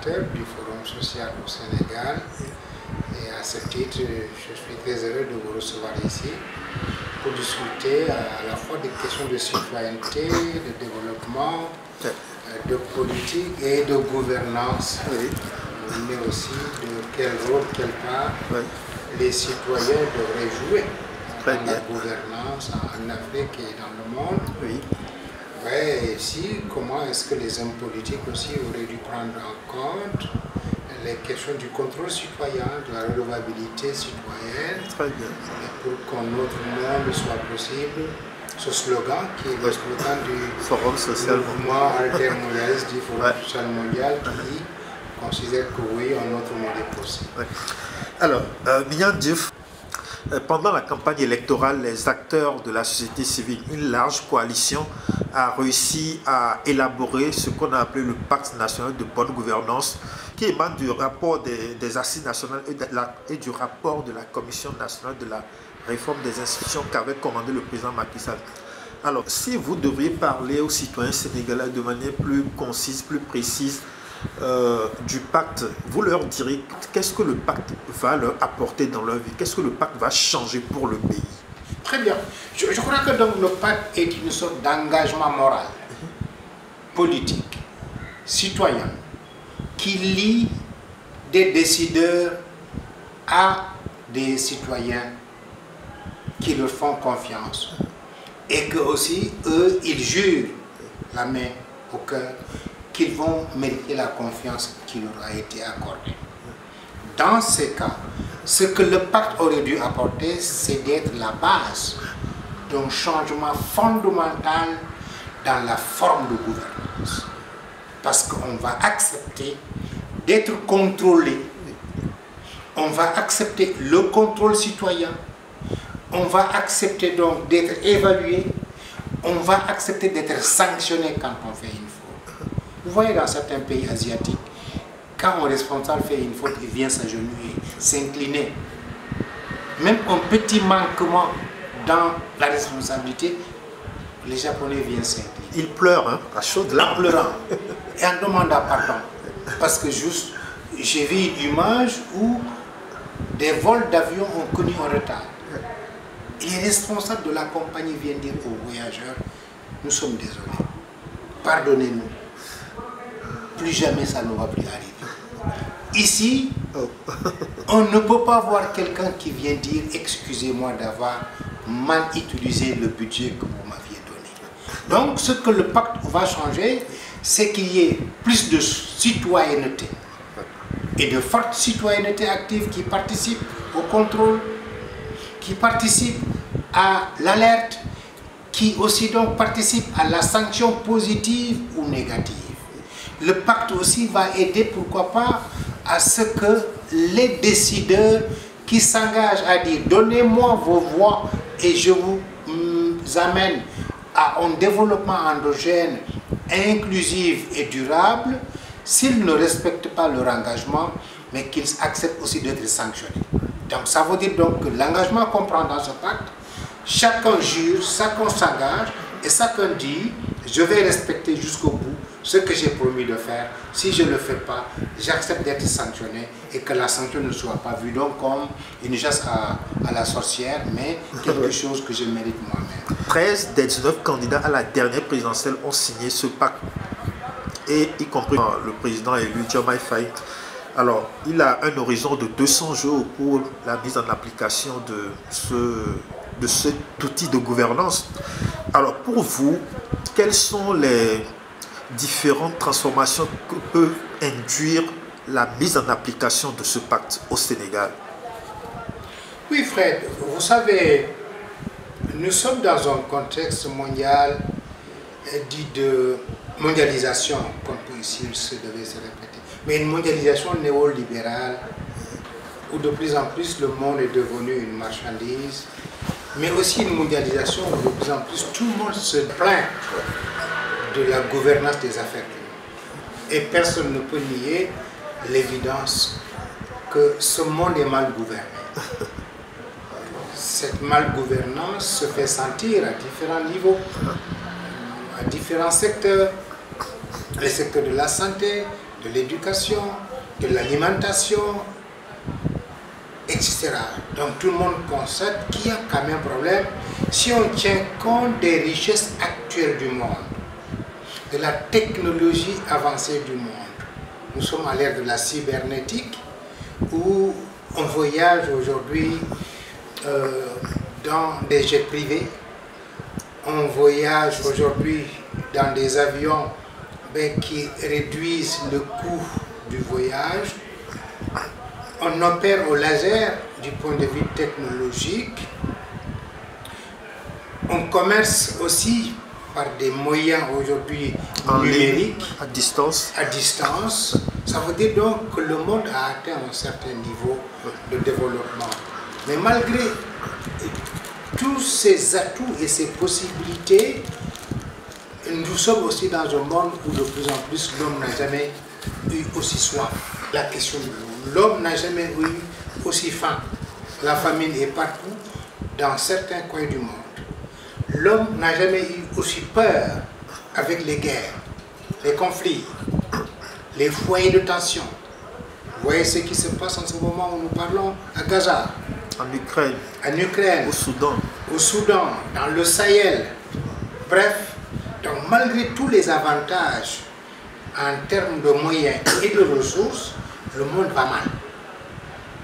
coordinateur du Forum social au Sénégal. Et à ce titre, je suis très heureux de vous recevoir ici pour discuter à la fois des questions de citoyenneté, de développement, de politique et de gouvernance, mais aussi de quel rôle, quelle part les citoyens devraient jouer dans la gouvernance en Afrique et dans le monde. Et ici, comment est-ce que les hommes politiques aussi auraient dû prendre en compte les questions du contrôle citoyen, de la redevabilité citoyenne, pour qu'un autre monde soit possible. Ce slogan qui est le slogan du Forum social mouvement altermondialiste du Forum social mondial qui considère que oui, un autre monde est possible. Alors, Mignane Diouf, pendant la campagne électorale, les acteurs de la société civile, une large coalition, a réussi à élaborer ce qu'on a appelé le pacte national de bonne gouvernance, qui émane du rapport des assises nationales et du rapport de la Commission nationale de la réforme des institutions qu'avait commandé le président Macky Sall. Alors, si vous devriez parler aux citoyens sénégalais de manière plus concise, plus précise du pacte, vous leur direz qu'est-ce que le pacte va leur apporter dans leur vie, qu'est-ce que le pacte va changer pour le pays? Très bien. Je crois que donc le pacte est une sorte d'engagement moral, politique, citoyen, qui lie des décideurs à des citoyens qui leur font confiance et que aussi eux, ils jurent la main au cœur qu'ils vont mériter la confiance qui leur a été accordée. Dans ces cas, ce que le pacte aurait dû apporter, c'est d'être la base d'un changement fondamental dans la forme de gouvernance. Parce qu'on va accepter d'être contrôlé, on va accepter le contrôle citoyen, on va accepter donc d'être évalué, on va accepter d'être sanctionné quand on fait une faute. Vous voyez dans certains pays asiatiques, quand un responsable fait une faute, il vient s'agenouiller, s'incliner. Même un petit manquement dans la responsabilité, les Japonais viennent s'incliner. Ils pleurent, hein, à chaudes larmes. En pleurant et en demandant pardon. Parce que juste, j'ai vu une image où des vols d'avion ont connu un retard. Et les responsables de la compagnie viennent dire aux voyageurs, nous sommes désolés, pardonnez-nous. Plus jamais ça ne va plus arriver. Ici, on ne peut pas voir quelqu'un qui vient dire excusez-moi d'avoir mal utilisé le budget que vous m'aviez donné. Donc ce que le pacte va changer, c'est qu'il y ait plus de citoyenneté et de forte citoyenneté active qui participe au contrôle, qui participe à l'alerte, qui aussi donc participe à la sanction positive ou négative. Le pacte aussi va aider, pourquoi pas, à ce que les décideurs qui s'engagent à dire donnez-moi vos voix et je vous amène à un développement endogène inclusif et durable, s'ils ne respectent pas leur engagement, mais qu'ils acceptent aussi d'être sanctionnés. Donc ça veut dire donc que l'engagement qu'on prend dans ce pacte, chacun jure, chacun s'engage et chacun dit je vais respecter jusqu'au bout ce que j'ai promis de faire. Si je ne le fais pas, j'accepte d'être sanctionné et que la sanction ne soit pas vue donc comme une chasse à la sorcière, mais quelque chose que je mérite moi-même. 13 des 19 candidats à la dernière présidentielle ont signé ce pacte, et y compris le président élu Diomaye Faye. Alors, il a un horizon de 200 jours pour la mise en application de cet outil de gouvernance. Alors, pour vous, quelles sont les différentes transformations que peut induire la mise en application de ce pacte au Sénégal? Oui, Fred, vous savez, nous sommes dans un contexte mondial dit de mondialisation, comme ici se devait se répéter, mais une mondialisation néolibérale où de plus en plus le monde est devenu une marchandise, mais aussi une mondialisation où de plus en plus tout le monde se plaint de la gouvernance des affaires du monde. Et personne ne peut nier l'évidence que ce monde est mal gouverné. Cette malgouvernance se fait sentir à différents niveaux, à différents secteurs, les secteurs de la santé, de l'éducation, de l'alimentation, etc. Donc tout le monde constate qu'il y a quand même un problème si on tient compte des richesses actuelles du monde, de la technologie avancée du monde. Nous sommes à l'ère de la cybernétique où on voyage aujourd'hui dans des jets privés, on voyage aujourd'hui dans des avions qui réduisent le coût du voyage. On opère au laser du point de vue technologique. On commerce aussi par des moyens aujourd'hui numériques. À distance. À distance. Ça veut dire donc que le monde a atteint un certain niveau de développement. Mais malgré tous ces atouts et ces possibilités, nous sommes aussi dans un monde où de plus en plus l'homme n'a jamais eu aussi soif. La question de l'eau. L'homme n'a jamais eu aussi faim. La famine est partout, dans certains coins du monde. L'homme n'a jamais eu aussi peur avec les guerres, les conflits, les foyers de tension. Vous voyez ce qui se passe en ce moment où nous parlons à Gaza. En Ukraine. En Ukraine. Au Soudan. Au Soudan, dans le Sahel. Bref, donc malgré tous les avantages en termes de moyens et de ressources, le monde va mal.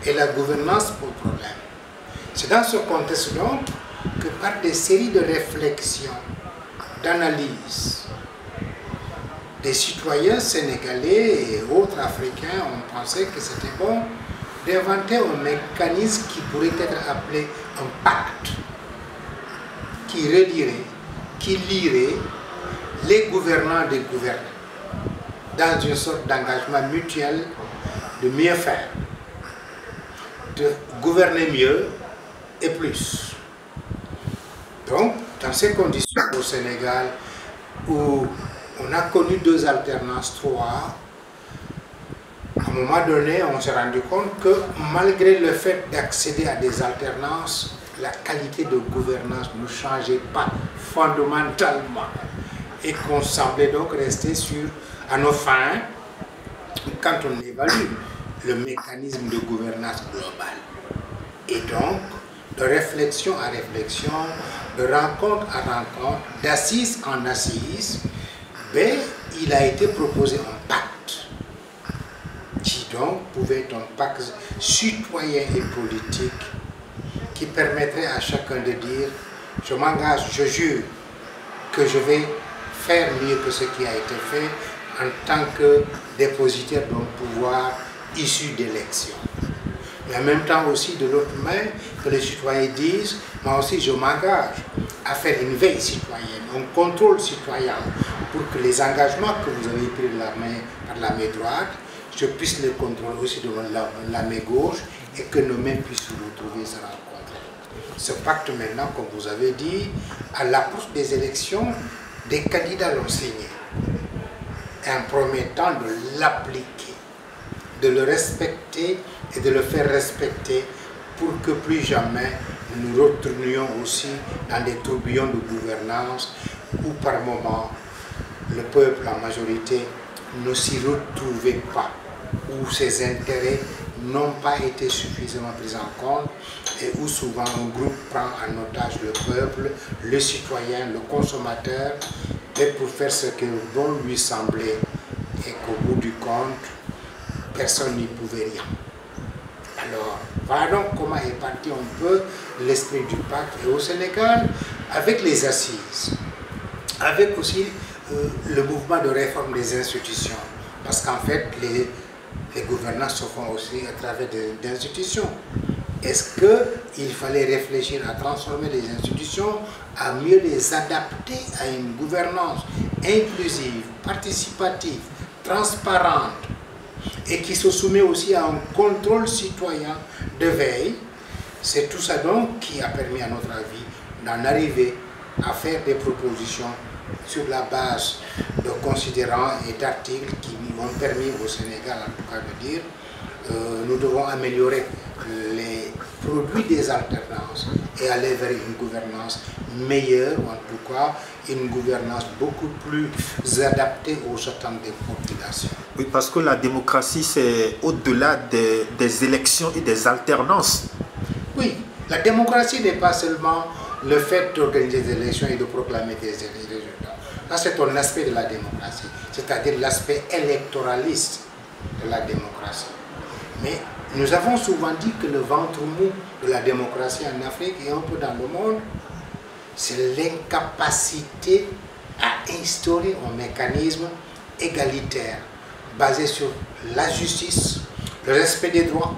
Et la gouvernance pose problème. C'est dans ce contexte donc que par des séries de réflexions, d'analyses, des citoyens sénégalais et autres africains ont pensé que c'était bon d'inventer un mécanisme qui pourrait être appelé un pacte, qui relierait, qui lierait les gouvernants des gouvernants dans une sorte d'engagement mutuel de mieux faire, de gouverner mieux et plus. Donc, dans ces conditions au Sénégal, où on a connu 2 alternances, 3, à un moment donné, on s'est rendu compte que malgré le fait d'accéder à des alternances, la qualité de gouvernance ne changeait pas fondamentalement et qu'on semblait donc rester à nos fins quand on évalue le mécanisme de gouvernance globale. Et donc, de réflexion à réflexion, de rencontre à rencontre, d'assise en assise, il a été proposé un pacte qui donc pouvait être un pacte citoyen et politique qui permettrait à chacun de dire je m'engage, je jure que je vais faire mieux que ce qui a été fait en tant que dépositaire d'un pouvoir issu d'élections. Mais en même temps aussi de l'autre main, que les citoyens disent, moi aussi je m'engage à faire une veille citoyenne, un contrôle citoyen pour que les engagements que vous avez pris par la main droite, je puisse les contrôler aussi de la main gauche et que nos mains puissent se retrouver et se rencontrer. Ce pacte maintenant, comme vous avez dit, à l'approche des élections, des candidats l'ont signé, en promettant de l'appliquer, de le respecter et de le faire respecter pour que plus jamais nous retournions aussi dans des tourbillons de gouvernance où par moment le peuple, la majorité, ne s'y retrouvait pas, où ses intérêts n'ont pas été suffisamment pris en compte et où souvent un groupe prend en otage le peuple, le citoyen, le consommateur, et pour faire ce que bon lui semblait et qu'au bout du compte, personne n'y pouvait rien. Alors, voilà donc comment est parti un peu l'esprit du pacte. Et au Sénégal, avec les assises, avec aussi le mouvement de réforme des institutions, parce qu'en fait, les gouvernances se font aussi à travers des institutions. Est-ce qu'il fallait réfléchir à transformer les institutions, à mieux les adapter à une gouvernance inclusive, participative, transparente, et qui se soumet aussi à un contrôle citoyen de veille? C'est tout ça donc qui a permis à notre avis d'en arriver à faire des propositions sur la base de considérants et d'articles qui m'ont permis au Sénégal en tout cas de dire nous devons améliorer les produits des alternances et aller vers une gouvernance meilleure, ou en tout cas une gouvernance beaucoup plus adaptée aux attentes des populations. Oui, parce que la démocratie, c'est au-delà des élections et des alternances. Oui, la démocratie n'est pas seulement le fait d'organiser des élections et de proclamer des résultats. Ça, c'est un aspect de la démocratie, c'est-à-dire l'aspect électoraliste de la démocratie. Mais nous avons souvent dit que le ventre mou de la démocratie en Afrique et un peu dans le monde, c'est l'incapacité à instaurer un mécanisme égalitaire basé sur la justice, le respect des droits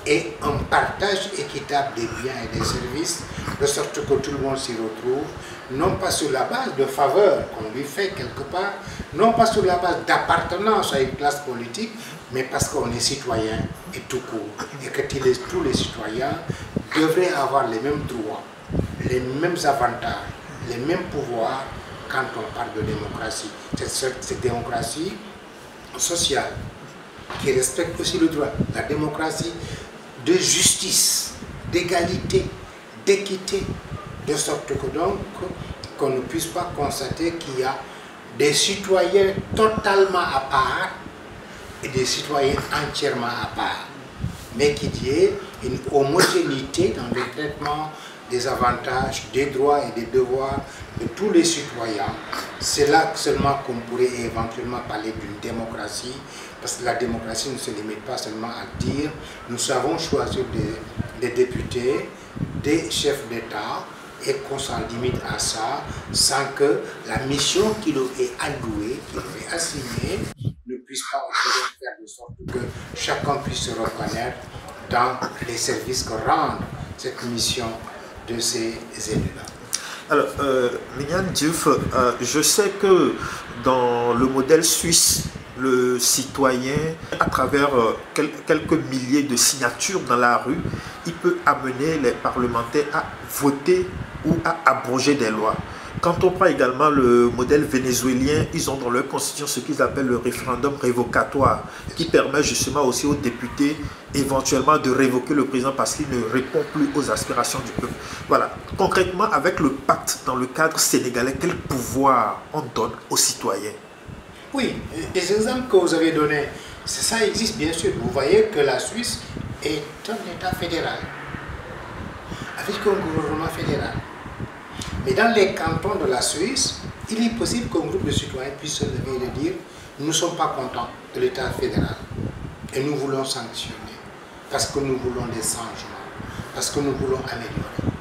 et un partage équitable des biens et des services, de sorte que tout le monde s'y retrouve, non pas sur la base de faveur qu'on lui fait quelque part, non pas sur la base d'appartenance à une classe politique, mais parce qu'on est citoyen et tout court, et que tous les citoyens devraient avoir les mêmes droits, les mêmes avantages, les mêmes pouvoirs quand on parle de démocratie. Cette démocratie sociale qui respecte aussi le droit, la démocratie de justice, d'égalité, d'équité, de sorte que donc qu'on ne puisse pas constater qu'il y a des citoyens totalement à part et des citoyens entièrement à part, mais qu'il y ait une homogénéité dans le traitement des avantages, des droits et des devoirs de tous les citoyens. C'est là seulement qu'on pourrait éventuellement parler d'une démocratie, parce que la démocratie ne se limite pas seulement à dire nous savons choisir des députés, des chefs d'État, et qu'on s'en limite à ça, sans que la mission qui leur est allouée, qui leur est assignée, ne puisse pas faire de sorte que chacun puisse se reconnaître dans les services que rendent cette mission de ces élus-là. Alors, Mignane Diouf, je sais que dans le modèle suisse, le citoyen, à travers quelques milliers de signatures dans la rue, il peut amener les parlementaires à voter ou à abroger des lois. Quand on prend également le modèle vénézuélien, ils ont dans leur constitution ce qu'ils appellent le référendum révocatoire, qui permet justement aussi aux députés éventuellement de révoquer le président parce qu'il ne répond plus aux aspirations du peuple. Voilà. Concrètement, avec le pacte dans le cadre sénégalais, quel pouvoir on donne aux citoyens? Oui, les exemples que vous avez donnés, ça existe bien sûr. Vous voyez que la Suisse est un État fédéral, avec un gouvernement fédéral. Mais dans les cantons de la Suisse, il est possible qu'un groupe de citoyens puisse se lever et dire « Nous ne sommes pas contents de l'État fédéral et nous voulons sanctionner parce que nous voulons des changements, parce que nous voulons améliorer. »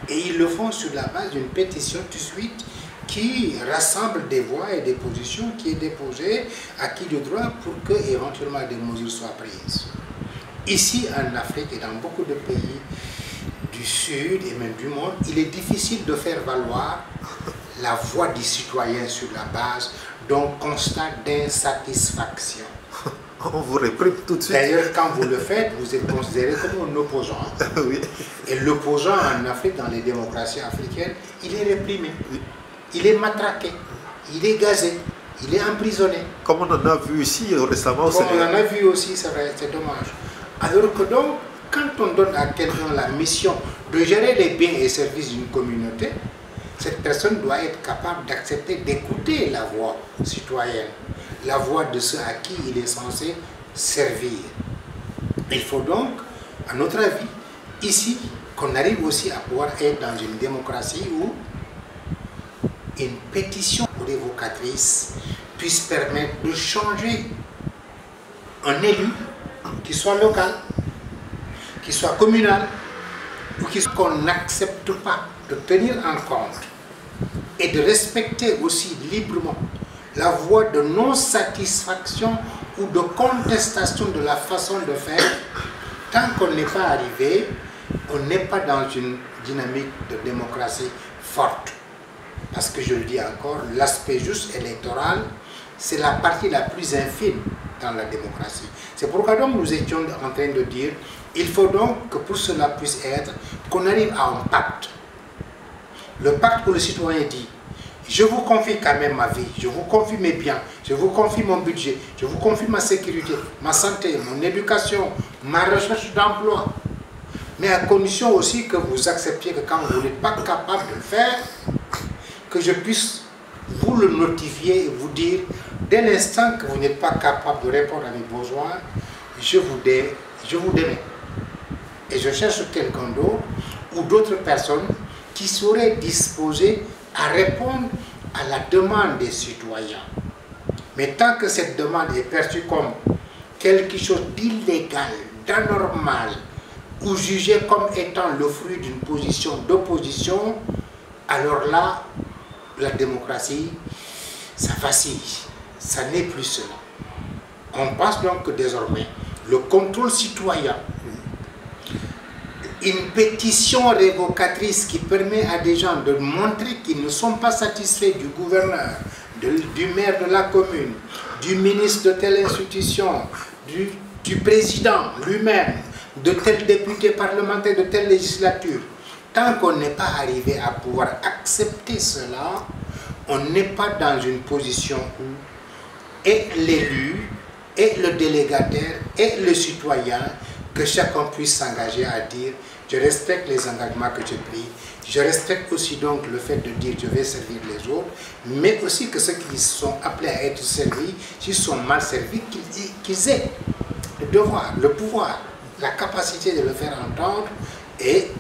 Et ils le font sur la base d'une pétition tout de suite qui rassemble des voix et des positions qui est déposée à qui de droit pour que éventuellement des mesures soient prises. Ici en Afrique et dans beaucoup de pays du Sud et même du monde, il est difficile de faire valoir la voix du citoyen sur la base d'un constat d'insatisfaction. On vous réprime tout de suite. D'ailleurs, quand vous le faites, vous êtes considéré comme un opposant. Oui. Et l'opposant en Afrique, dans les démocraties africaines, il est réprimé, il est matraqué, il est gazé, il est emprisonné. Comme on en a vu ici récemment au Sénégal. Sénégal. On en a vu aussi, c'est dommage. Alors que donc, quand on donne à quelqu'un la mission de gérer les biens et services d'une communauté, cette personne doit être capable d'accepter, d'écouter la voix citoyenne, la voix de ceux à qui il est censé servir. Il faut donc, à notre avis, ici, qu'on arrive aussi à pouvoir être dans une démocratie où une pétition révocatrice puisse permettre de changer un élu qui soit local, qui soit communal, ou qu'on n'accepte pas de tenir en compte et de respecter aussi librement la voie de non-satisfaction ou de contestation de la façon de faire. Tant qu'on n'est pas arrivé, on n'est pas dans une dynamique de démocratie forte. Parce que je le dis encore, l'aspect juste électoral, c'est la partie la plus infime dans la démocratie. C'est pourquoi donc nous étions en train de dire, il faut donc que pour cela puisse être, qu'on arrive à un pacte. Le pacte où le citoyen dit, je vous confie quand même ma vie, je vous confie mes biens, je vous confie mon budget, je vous confie ma sécurité, ma santé, mon éducation, ma recherche d'emploi. Mais à condition aussi que vous acceptiez que quand vous n'êtes pas capable de le faire, que je puisse vous le notifier et vous dire, dès l'instant que vous n'êtes pas capable de répondre à mes besoins, je vous démets. Et je cherche quelqu'un d'autre ou d'autres personnes qui seraient disposées à répondre à la demande des citoyens. Mais tant que cette demande est perçue comme quelque chose d'illégal, d'anormal, ou jugée comme étant le fruit d'une position d'opposition, alors là, la démocratie, ça vacille. Ça n'est plus cela. On pense donc que désormais, le contrôle citoyen, une pétition révocatrice qui permet à des gens de montrer qu'ils ne sont pas satisfaits du gouverneur, du maire de la commune, du ministre de telle institution, du président lui-même, de tel député parlementaire de telle législature. Tant qu'on n'est pas arrivé à pouvoir accepter cela, on n'est pas dans une position où et l'élu, et le délégataire, et le citoyen, que chacun puisse s'engager à dire « je respecte les engagements que j'ai pris ». Je respecte aussi donc le fait de dire je vais servir les autres, mais aussi que ceux qui sont appelés à être servis, s'ils sont mal servis, qu'ils aient le devoir, le pouvoir, la capacité de le faire entendre et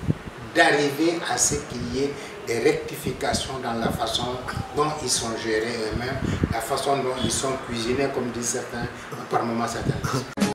d'arriver à ce qu'il y ait des rectifications dans la façon dont ils sont gérés eux-mêmes, la façon dont ils sont cuisinés, comme disent certains, par moments certains.